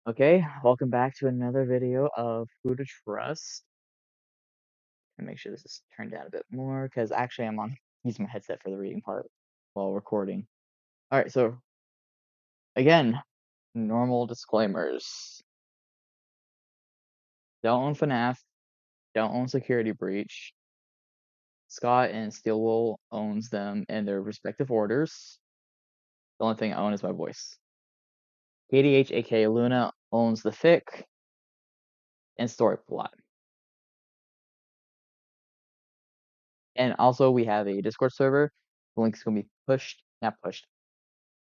Okay, welcome back to another video of Who to Trust. And make sure this is turned down a bit more because actually I'm on using my headset for the reading part while recording. Alright, so again, normal disclaimers. Don't own FNAF, don't own Security Breach. Scott and Steelwool owns them in their respective orders. The only thing I own is my voice. KDH aka Luna owns the fic and story plot. And also we have a Discord server. The link's gonna be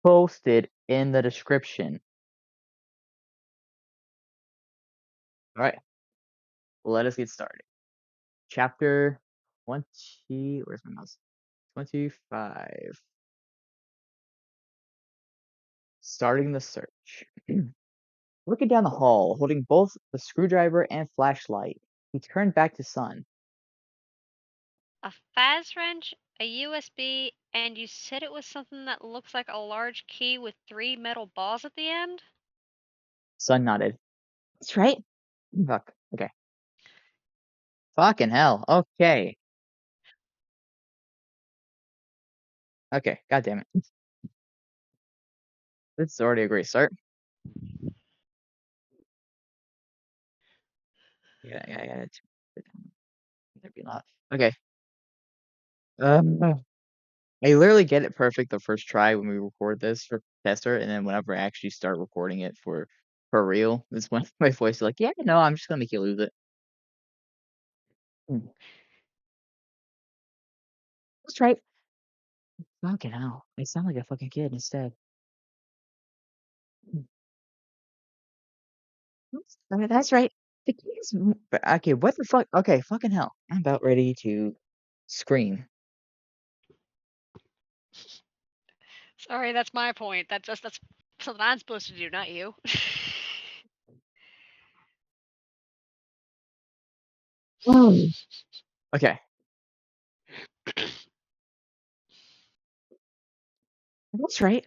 posted in the description. All right, let us get started. Chapter 20, where's my mouse? 25. Starting the search. Looking down the hall, holding both the screwdriver and flashlight, he turned back to Sun. A faz wrench, a USB, and you said it was something that looks like a large key with three metal balls at the end? Sun nodded. That's right. Fuck. Okay. Fucking hell. Okay. Okay. God damn it. This is already a great start. Yeah. There'd be a lot. Okay. I literally get it perfect the first try when we record this for tester, and then whenever I actually start recording it for real, is when my voice is like, yeah, no, I'm just gonna make you lose it. Mm. That's right. Fucking hell. I sound like a fucking kid instead. Mm. That's right. The kids. Okay, what the fuck? Okay, fucking hell. I'm about ready to scream. Sorry, that's my point. That's something I'm supposed to do, not you. Mm. Okay, that's right.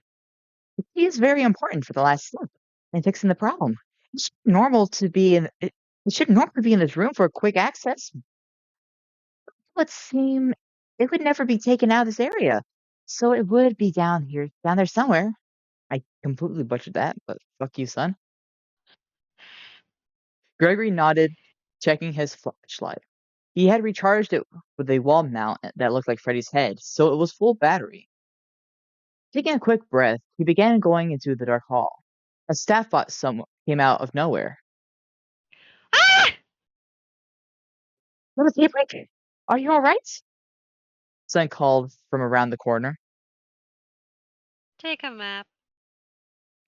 The key is very important for the last step in fixing the problem. It should normally be in this room for quick access. Would seem it would never be taken out of this area. So it would be down there somewhere. I completely butchered that, but fuck you, son. Gregory nodded, checking his flashlight. He had recharged it with a wall mount that looked like Freddy's head, so it was full battery. Taking a quick breath, he began going into the dark hall. A staff bot came out of nowhere. Ah! What is it? Are you alright? Son called from around the corner. Take a map.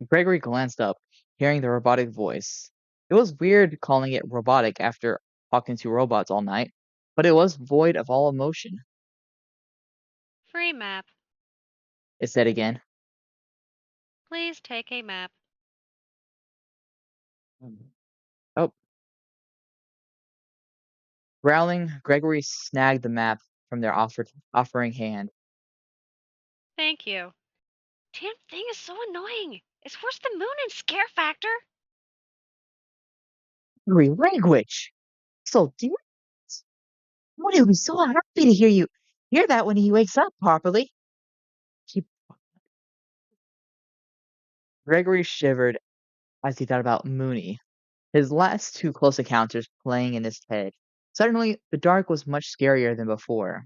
Gregory glanced up, hearing the robotic voice. It was weird calling it robotic after talking to robots all night, but it was void of all emotion. Free map. It said again. Please take a map. Oh. Growling, Gregory snagged the map from their offering hand. Thank you. Damn thing is so annoying. It's worse than Moon and Scare Factor. Gregory, language! So dear. What he'll be so happy to hear that when he wakes up properly. He, Gregory shivered as he thought about Mooney, his last two close encounters playing in his head. Suddenly, the dark was much scarier than before.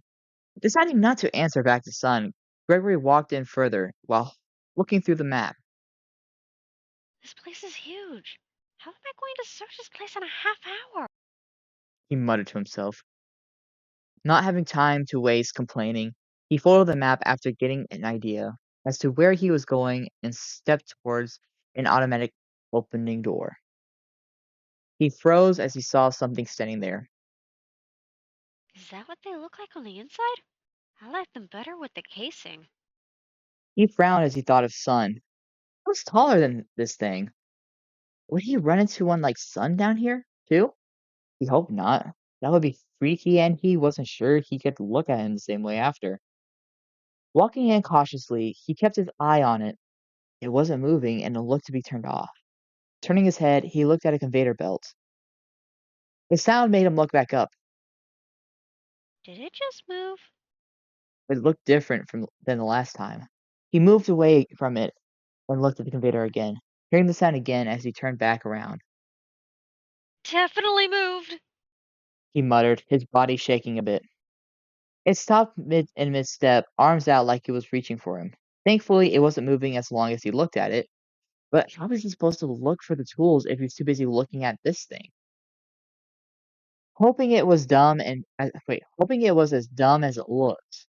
Deciding not to answer back to Sun, Gregory walked in further while looking through the map. This place is huge. How am I going to search this place in a half hour? He muttered to himself. Not having time to waste complaining, he folded the map after getting an idea as to where he was going and stepped towards an automatic opening door. He froze as he saw something standing there. Is that what they look like on the inside? I like them better with the casing. He frowned as he thought of Sun. He was taller than this thing. Would he run into one like Sun down here, too? He hoped not. That would be freaky, and he wasn't sure he could look at him the same way after. Walking in cautiously, he kept his eye on it. It wasn't moving, and it looked to be turned off. Turning his head, he looked at a conveyor belt. The sound made him look back up. Did it just move? It looked different than the last time. He moved away from it and looked at the conveyor again, hearing the sound again as he turned back around. Definitely moved. He muttered, his body shaking a bit. It stopped in mid-step, arms out like it was reaching for him. Thankfully, it wasn't moving as long as he looked at it, but how was he supposed to look for the tools if he was too busy looking at this thing? Hoping it was as dumb as it looked,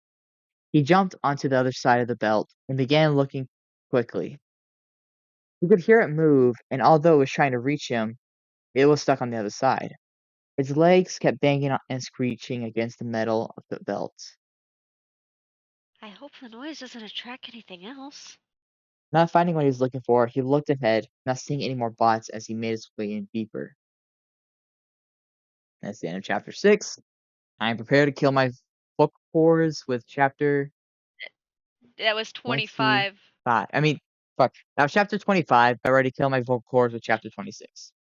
he jumped onto the other side of the belt and began looking quickly. He could hear it move, and although it was trying to reach him, it was stuck on the other side. Its legs kept banging and screeching against the metal of the belt. I hope the noise doesn't attract anything else. Not finding what he was looking for, he looked ahead, not seeing any more bots as he made his way in deeper. That's the end of chapter 6. I am prepared to kill my book cores with chapter That was 25. 25. I mean, fuck. That was chapter 25. I already killed my vocal cords with chapter 26.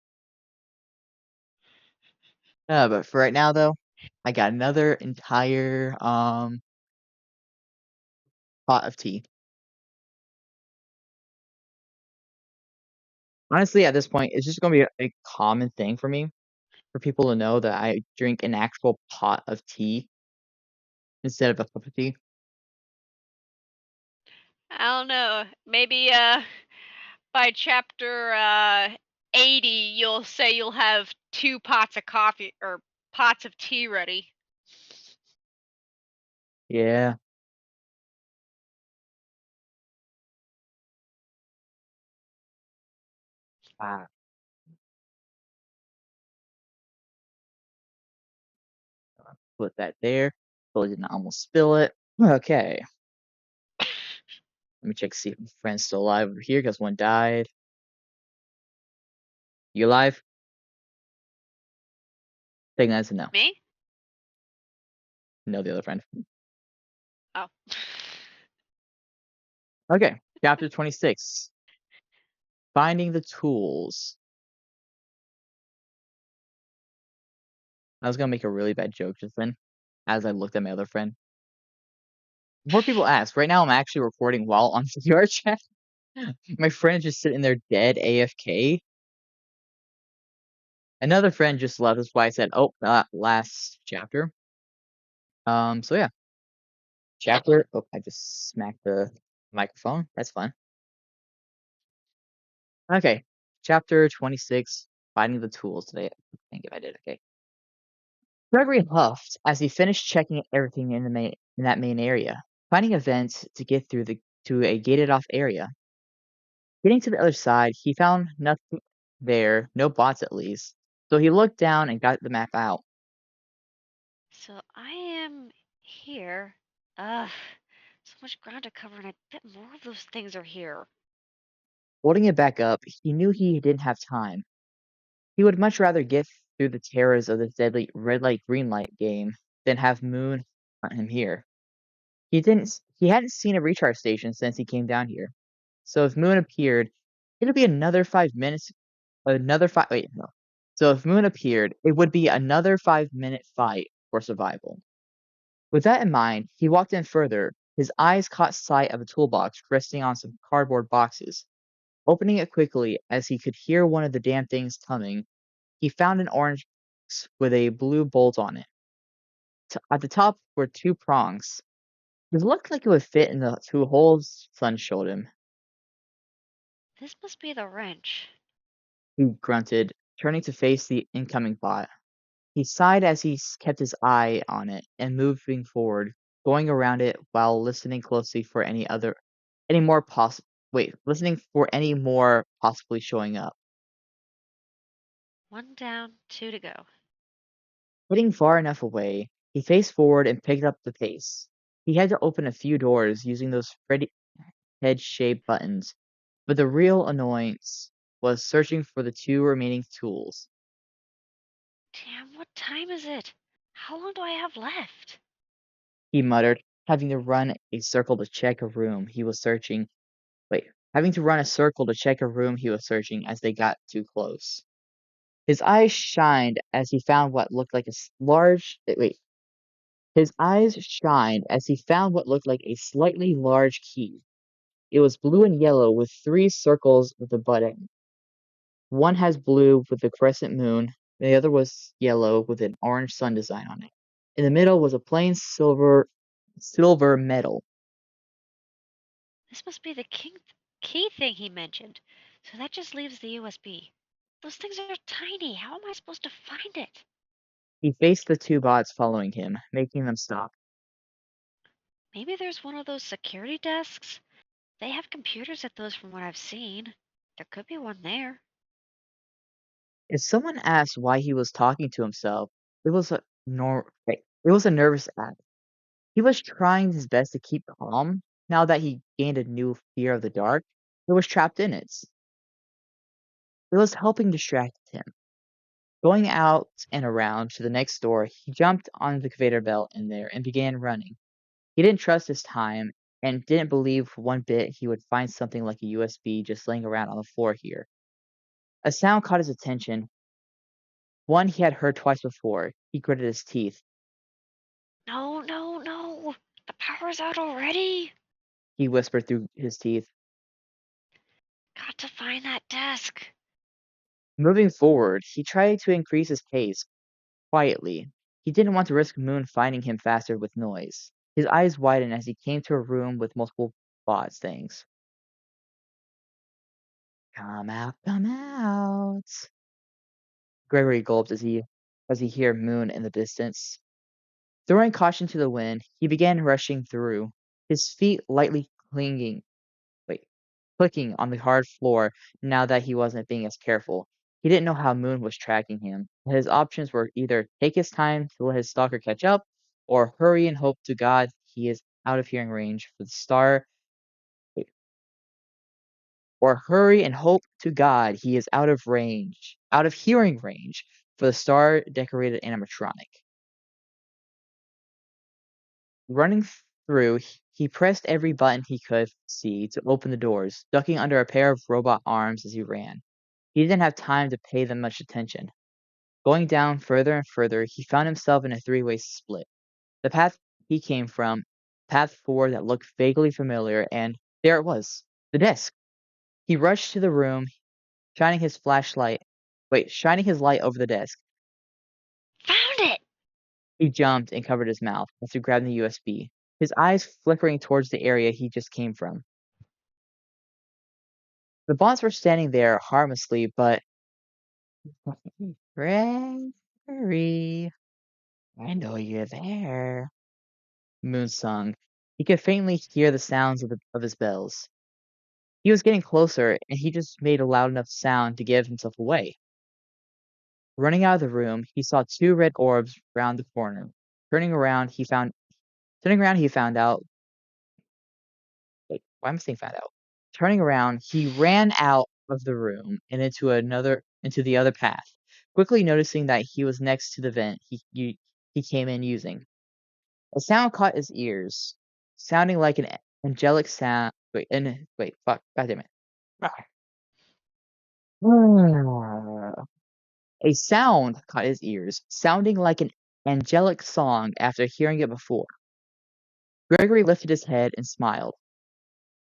But for right now, though, I got another entire pot of tea. Honestly, at this point, it's just going to be a common thing for me for people to know that I drink an actual pot of tea instead of a cup of tea. I don't know. Maybe by chapter 80 you'll say you'll have 2 pots of coffee or pots of tea ready. Yeah. Ah, put that there. Totally did not almost spill it. Okay. Let me check to see if my friend's still alive over here because one died. You alive? Taking that as a no. Me? No, the other friend. Oh. Okay. Chapter 26. Finding the tools. I was gonna make a really bad joke just then, as I looked at my other friend. Before people ask, right now I'm actually recording while on VR chat. My friend's just sitting there dead AFK. Another friend just left. That's why I said, "Oh, last chapter." So yeah, chapter. Oh, I just smacked the microphone. That's fun. Okay, chapter 26. Finding the tools today. I think if I did, okay. Gregory huffed as he finished checking everything in that main area, finding a vent to get through to a gated off area. Getting to the other side, he found nothing there, no bots at least. So he looked down and got the map out. So I am here. Ugh. So much ground to cover, and I bet more of those things are here. Holding it back up, he knew he didn't have time. He would much rather get through the terrors of this deadly red light green light game than have Moon hunt him here. He hadn't seen a recharge station since he came down here. So if Moon appeared, it'd be another 5 minutes. Another five. Wait, no. So if Moon appeared, it would be another 5 minute fight for survival. With that in mind, he walked in further. His eyes caught sight of a toolbox resting on some cardboard boxes. Opening it quickly, as he could hear one of the damn things coming, he found an orange box with a blue bolt on it. At the top were two prongs. It looked like it would fit in the two holes Sun showed him. This must be the wrench. He grunted, turning to face the incoming bot. He sighed as he kept his eye on it and moving forward, going around it while listening closely for listening for any more possibly showing up. One down, 2 to go. Getting far enough away, he faced forward and picked up the pace. He had to open a few doors using those Freddy head-shaped buttons, but the real annoyance was searching for the two remaining tools. Damn, what time is it? How long do I have left? He muttered, having to run a circle to check a room he was searching. Wait, having to run a circle to check a room he was searching as they got too close. His eyes shined as he found what looked like a large. Wait. His eyes shined as he found what looked like a slightly large key. It was blue and yellow with three circles with a button. One has blue with the crescent moon, and the other was yellow with an orange sun design on it. In the middle was a plain silver medal. This must be the key thing he mentioned. So that just leaves the USB. Those things are tiny. How am I supposed to find it? He faced the two bots following him, making them stop. Maybe there's one of those security desks? They have computers at those from what I've seen. There could be one there. If someone asked why he was talking to himself, it was a nervous act. He was trying his best to keep calm now that he gained a new fear of the dark. It was trapped in it. It was helping distract him. Going out and around to the next door, he jumped on the conveyor belt in there and began running. He didn't trust his time and didn't believe for one bit he would find something like a USB just laying around on the floor here. A sound caught his attention, one he had heard twice before. He gritted his teeth. No, no, no! The power's out already! He whispered through his teeth. Got to find that desk. Moving forward, he tried to increase his pace quietly. He didn't want to risk Moon finding him faster with noise. His eyes widened as he came to a room with multiple bots things. Come out, come out. Gregory gulped as he heard Moon in the distance. Throwing caution to the wind, he began rushing through, his feet lightly wait, clicking on the hard floor now that he wasn't being as careful. He didn't know how Moon was tracking him. His options were either take his time to let his stalker catch up, or hurry and hope to God he is out of hearing range for the star. Wait, or hurry and hope to God he is out of hearing range for the star-decorated animatronic. Running through, he pressed every button he could see to open the doors, ducking under a pair of robot arms as he ran. He didn't have time to pay them much attention. Going down further and further, he found himself in a three-way split. The path he came from, path 4 that looked vaguely familiar, and there it was, the desk. He rushed to the room, shining his shining his light over the desk. Found it! He jumped and covered his mouth as he grabbed the USB, his eyes flickering towards the area he just came from. The bots were standing there harmlessly, but Gregory, I know you're there. Moon sung. He could faintly hear the sounds of his bells. He was getting closer, and he just made a loud enough sound to give himself away. Running out of the room, he saw two red orbs round the corner. Turning around, he found out. Wait, why am I saying found out? Turning around, he ran out of the room and into the other path, quickly noticing that he was next to the vent he came in using. A sound caught his ears, sounding like an angelic sound. Fuck, goddamn it. A sound caught his ears, sounding like an angelic song after hearing it before. Gregory lifted his head and smiled,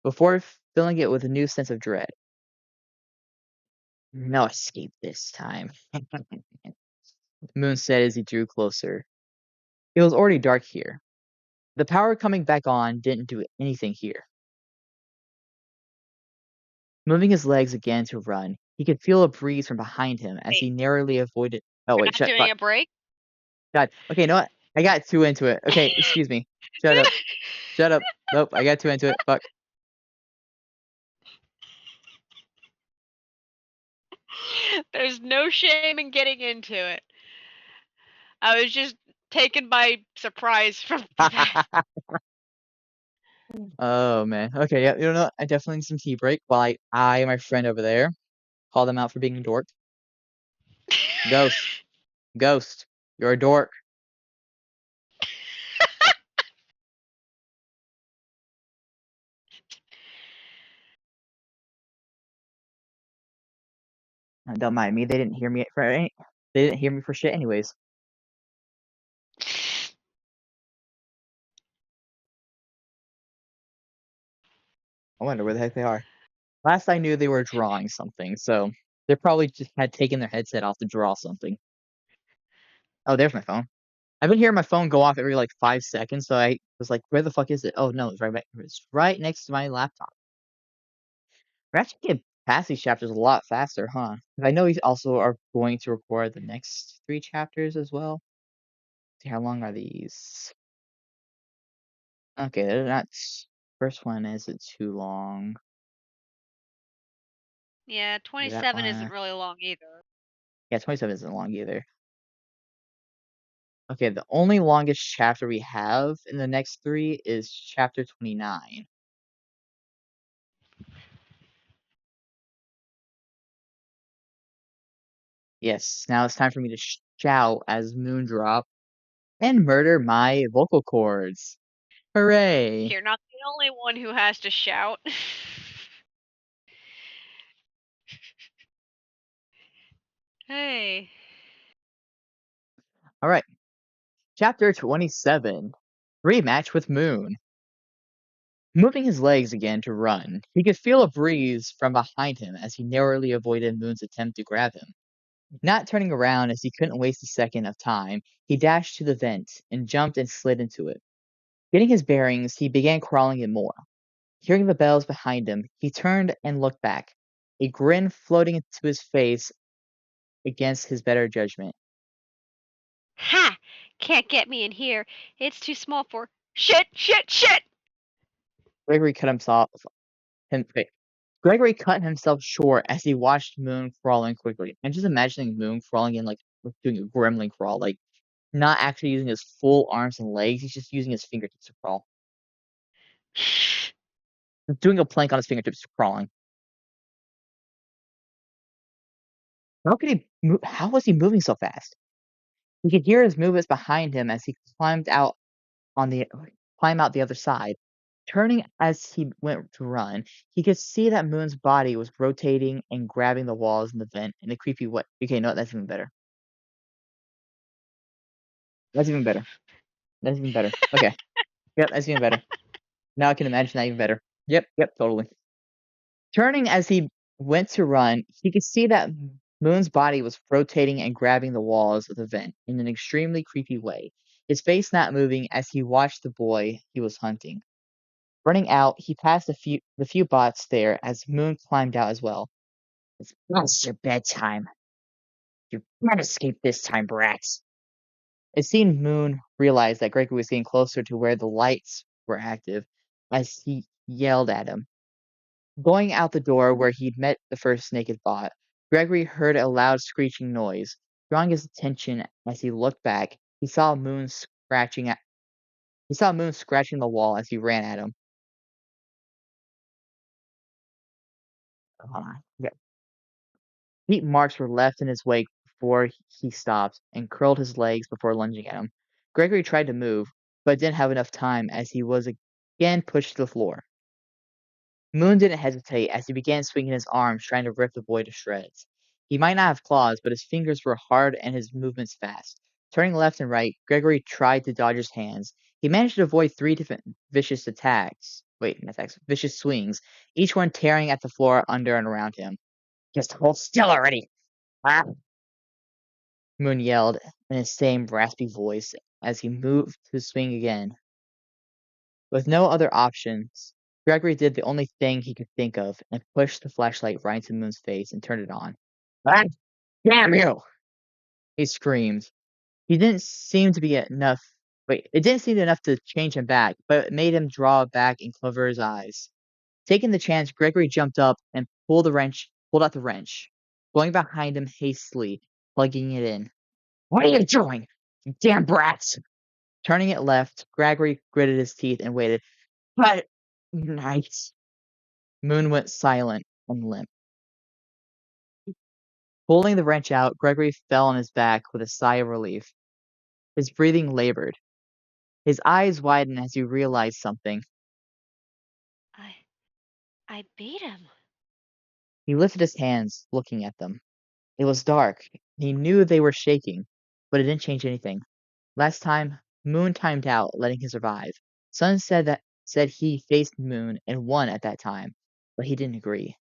before filling it with a new sense of dread. No escape this time, Moon said as he drew closer. It was already dark here. The power coming back on didn't do anything here. Moving his legs again to run, he could feel a breeze from behind him as Wait, he narrowly avoided. Oh, you're wait, not doing fuck. a break? God. Okay, you know what? I got too into it. Okay, excuse me. Shut up. Shut up. Nope, I got too into it. Fuck. There's no shame in getting into it. I was just taken by surprise from that. Oh, man. Okay, yeah, you know what? I definitely need some tea break while I and my friend over there call them out for being a dork. Ghost. Ghost. You're a dork. Don't mind me. They didn't hear me for any. They didn't hear me for shit, anyways. I wonder where the heck they are. Last I knew, they were drawing something, so they probably just had taken their headset off to draw something. Oh, there's my phone. I've been hearing my phone go off every like 5 seconds, so I was like, "Where the fuck is it?" Oh no, it's right next to my laptop. We're actually getting past these chapters a lot faster, huh? I know we also are going to record the next 3 chapters as well. See, how long are these? Okay, they're not. First one isn't too long. Yeah, That 27 isn't one, really long either. yeah, 27 isn't long either. Okay, the only longest chapter we have in the next 3 is chapter 29. Yes, now it's time for me to shout as Moondrop and murder my vocal cords. Hooray! You're not the only one who has to shout. Hey. Alright, chapter 27. Rematch with Moon. Moving his legs again to run, he could feel a breeze from behind him as he narrowly avoided Moon's attempt to grab him. Not turning around as he couldn't waste a second of time, he dashed to the vent and jumped and slid into it. Getting his bearings, he began crawling in more. Hearing the bells behind him, he turned and looked back, a grin floating into his face against his better judgment. Ha! Can't get me in here. It's too small for shit, shit, shit! Gregory cut himself him, wait, Gregory cut himself short as he watched Moon crawling quickly. I'm just imagining Moon crawling in like doing a gremlin crawl, like not actually using his full arms and legs, he's just using his fingertips to crawl. Doing a plank on his fingertips crawling. How could he move? How was he moving so fast? He could hear his movements behind him as he on the climb out the other side. Turning as he went to run, he could see that Moon's body was rotating and grabbing the walls in the vent in a creepy way. Okay, no, that's even better. That's even better. That's even better. Okay. Yep, that's even better. Now I can imagine that even better. Yep, totally. Turning as he went to run, he could see that Moon's body was rotating and grabbing the walls of the vent in an extremely creepy way, his face not moving as he watched the boy he was hunting. Running out, he passed the few bots there as Moon climbed out as well. It's past your bedtime. You can't escape this time, brats. It seemed Moon realized that Gregory was getting closer to where the lights were active as he yelled at him. Going out the door where he'd met the first naked bot, Gregory heard a loud screeching noise. Drawing his attention as he looked back, he saw Moon scratching the wall as he ran at him. Hold on. Okay. Deep marks were left in his wake before he stopped and curled his legs before lunging at him. Gregory tried to move, but didn't have enough time as he was again pushed to the floor. Moon didn't hesitate as he began swinging his arms, trying to rip the boy to shreds. He might not have claws, but his fingers were hard and his movements fast. Turning left and right, Gregory tried to dodge his hands. He managed to avoid 3 different vicious attacks. Wait, not attacks, vicious swings, each one tearing at the floor under and around him. Just hold still already! Ah! Moon yelled in his same raspy voice as he moved to swing again. With no other options, Gregory did the only thing he could think of and pushed the flashlight right into Moon's face and turned it on. "Ah, damn you!" he screamed. He didn't seem to be enough. Wait, it didn't seem enough to change him back, but it made him draw back and cover his eyes. Taking the chance, Gregory jumped up and pulled out the wrench, going behind him hastily, plugging it in. "What are you doing, you damn brats?" Turning it left, Gregory gritted his teeth and waited. But nice. Moon went silent and limp. Pulling the wrench out, Gregory fell on his back with a sigh of relief. His breathing labored. His eyes widened as he realized something. I I beat him. He lifted his hands, looking at them. It was dark. He knew they were shaking, but it didn't change anything. Last time, Moon timed out, letting him survive. Sun said he faced Moon and won at that time, but he didn't agree.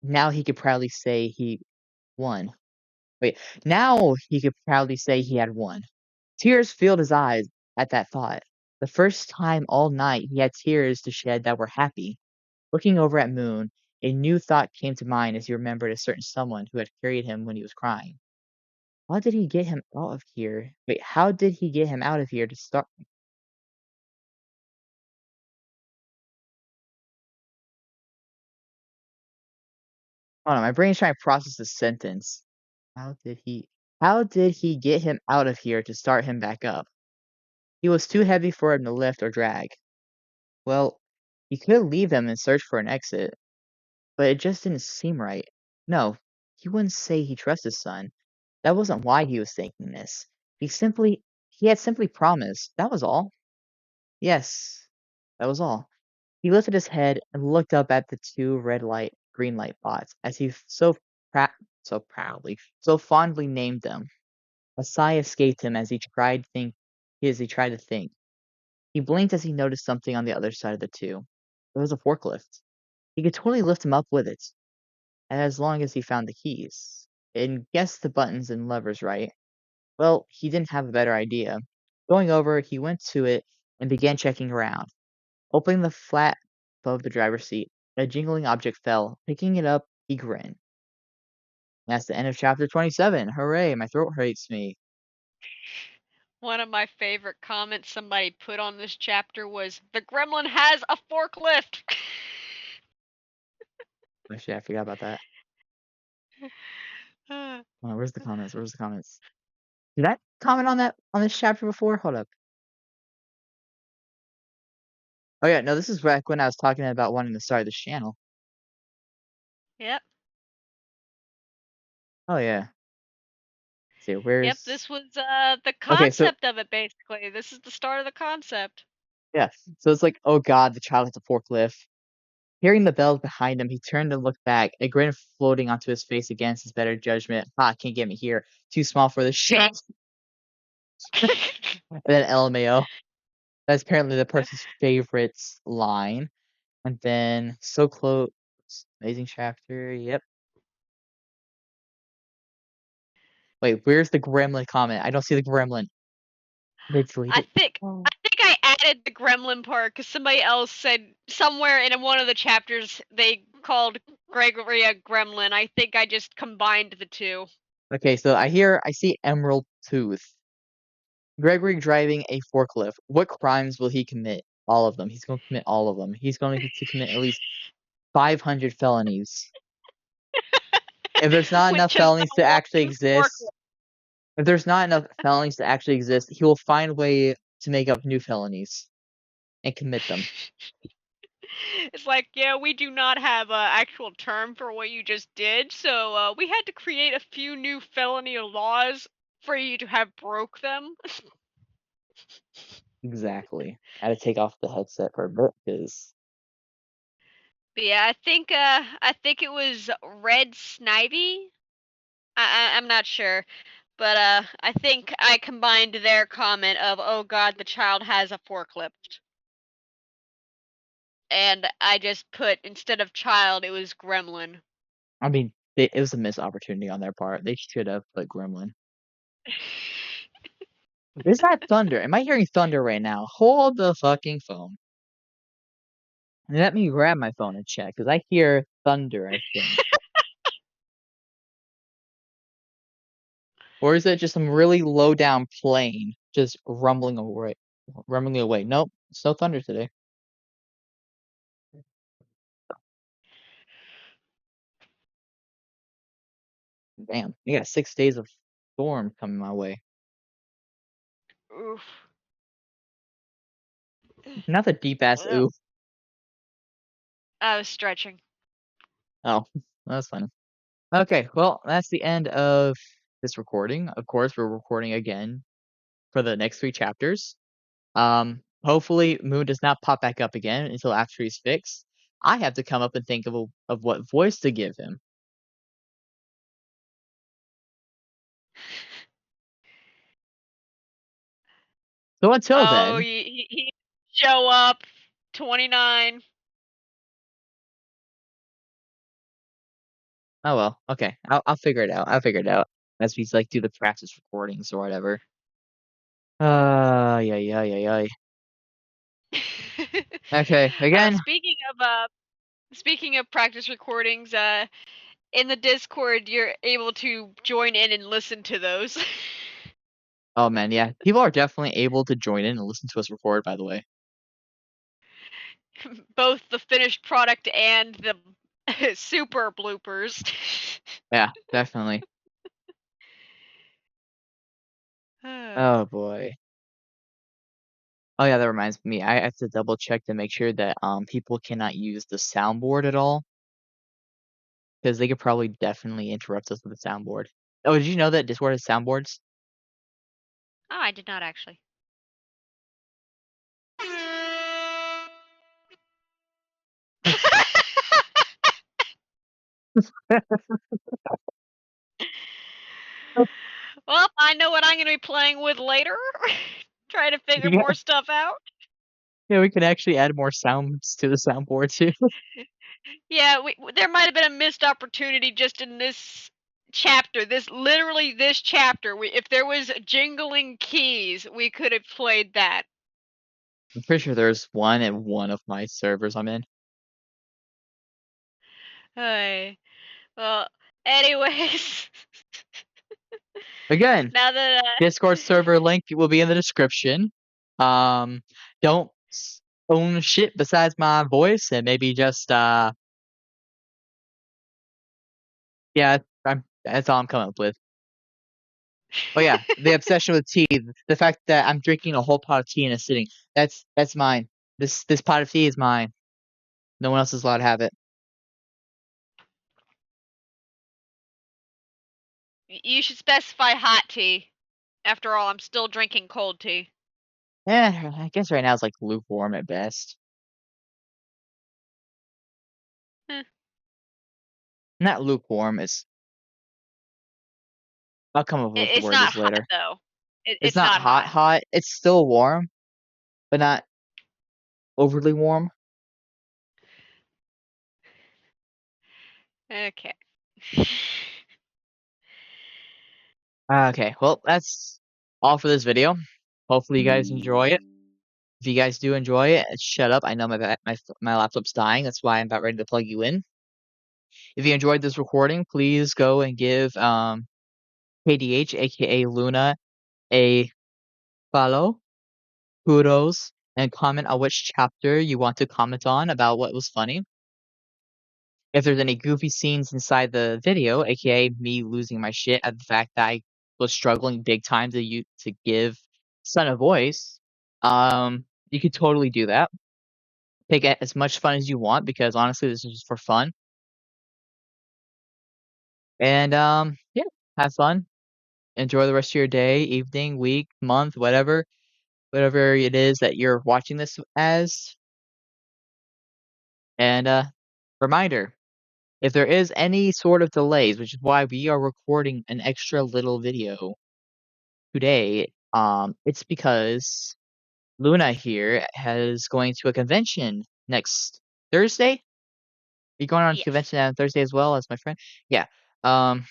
Now he could proudly say he won. Wait, now he could proudly say he had won. Tears filled his eyes at that thought. The first time all night he had tears to shed that were happy. Looking over at Moon, a new thought came to mind as he remembered a certain someone who had carried him when he was crying. How did he get him out of here? Wait, how did he get him out of here to start? Hold on, my brain's trying to process this sentence. How did he how did he get him out of here to start him back up? He was too heavy for him to lift or drag. Well, he could leave him and search for an exit, but it just didn't seem right. No, he wouldn't say he trusts his son. That wasn't why he was thinking this. He had simply promised. That was all. Yes, that was all. He lifted his head and looked up at the two green light spots as he so proudly, so fondly named them. A sigh escaped him as he tried to think. He blinked as he noticed something on the other side of the two. It was a forklift. He could totally lift him up with it, as long as he found the keys and guessed the buttons and levers right. Well, he didn't have a better idea. Going over, he went to it and began checking around. Opening the flap above the driver's seat, a jingling object fell. Picking it up, he grinned. That's the end of chapter 27. Hooray, my throat hurts me. One of my favorite comments somebody put on this chapter was, "The gremlin has a forklift." Actually, I forgot about that. Where's the comments? Where's the comments? Did I comment on this chapter before? Hold up. Oh yeah, no, this is back when I was talking about wanting to start this channel. Yep. Oh yeah. Let's see, Yep, where's this was the okay, so concept of it basically. This is the start of the concept. yeah. So it's like, oh god, the child hits a forklift. Hearing the bells behind him, he turned and looked back, a grin floating onto his face against his better judgment. Ha, can't get me here. Too small for this shit. And then LMAO. That's apparently the person's favorite line. And then so close. Amazing chapter. Yep. Wait, where's the gremlin comment? I don't see the gremlin. They I deleted. think Oh. I think I added the gremlin part because somebody else said somewhere in one of the chapters they called Gregory a gremlin. I think I just combined the two. Okay, so I see Emerald Tooth. Gregory driving a forklift. What crimes will he commit? All of them. He's going to commit all of them. He's going to commit at least 500 felonies. If there's not With enough just felonies a to actually walking exist, forklift. if there's not enough felonies to actually exist, he will find a way to make up new felonies and commit them. It's like, yeah, we do not have an actual term for what you just did, so we had to create a few new felony laws for you to have broke them. Exactly. I had to take off the headset for a bit because But yeah, I think it was Red Snivy. I'm not sure, but I think I combined their comment of, "Oh God, the child has a forklift," and I just put instead of child, it was gremlin. I mean it was a missed opportunity on their part. They should have put Gremlin. Is that thunder? Am I hearing thunder right now? Hold the fucking phone. Let me grab my phone and check because I hear thunder. I think. Or is it just some really low down plane just rumbling away? Rumbling away. Nope, it's no thunder today. Damn, we got 6 days of storm coming my way. Oof. Not the deep ass Well, ooh. I was stretching. Oh, that's fun. Okay, well, that's the end of this recording. Of course, we're recording again for the next 3 chapters. Hopefully Moon does not pop back up again until after he's fixed. I have to come up and think of what voice to give him. So until Oh, then, he show up 29. oh well, okay. I'll figure it out. I'll figure it out as we like do the practice recordings or whatever. Yeah, yeah, yeah, yeah. Okay, again. Speaking of practice recordings, in the Discord, you're able to join in and listen to those. Oh man, yeah. People are definitely able to join in and listen to us record, by the way. Both the finished product and the super bloopers. Yeah, definitely. Oh boy. Oh yeah, that reminds me. I have to double check to make sure that people cannot use the soundboard at all because they could probably definitely interrupt us with the soundboard. Oh, did you know that Discord has soundboards? Oh, I did not actually. Well, I know what I'm going to be playing with later. Try to figure Yeah, more stuff out. yeah, we can actually add more sounds to the soundboard too. Yeah, there might have been a missed opportunity just in this chapter. This chapter. If there was jingling keys, we could have played that. I'm pretty sure there's one at one of my servers I'm in. Hey, well, anyways, Again, now that Discord server link will be in the description. Don't own shit besides my voice and maybe just yeah, that's all I'm coming up with. Oh yeah, the obsession with tea, the fact that I'm drinking a whole pot of tea in a sitting, that's mine. This pot of tea is mine. No one else is allowed to have it. you should specify hot tea. After all, I'm still drinking cold tea. I guess right now it's like lukewarm at best. Eh, Not lukewarm, I'll come up with what the it's word not is hot later. though. It's It's not not hot hot. hot. It's still warm, but not overly warm. Okay. Okay, well, that's all for this video. Hopefully you guys enjoy it. If you guys do enjoy it, shut up. I know my laptop's dying. That's why I'm about ready to plug you in. If you enjoyed this recording, please go and give KDH, aka Luna, a follow, kudos, and comment on which chapter you want to comment on about what was funny. If there's any goofy scenes inside the video, aka me losing my shit at the fact that I was struggling big time to give Son a voice, you could totally do that. Take it as much fun as you want because honestly, this is just for fun. And yeah, have fun. Enjoy the rest of your day, evening, week, month, whatever it is that you're watching this as. And reminder, if there is any sort of delays, which is why we are recording an extra little video today, it's because Luna here has going to a convention next Thursday. You going on a Yes. convention on Thursday as well as my friend? Yeah. Um,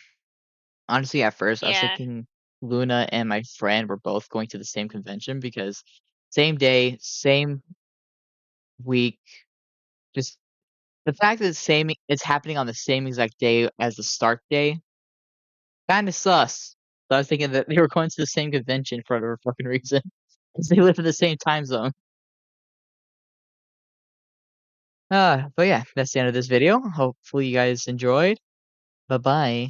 honestly, at first I was Yeah. thinking Luna and my friend were both going to the same convention because same day, same week, just the fact that it's happening on the same exact day as the start day, kinda sus. So I was thinking that they were going to the same convention for whatever fucking reason, 'cause they live in the same time zone. But yeah, that's the end of this video. Hopefully you guys enjoyed. Bye-bye.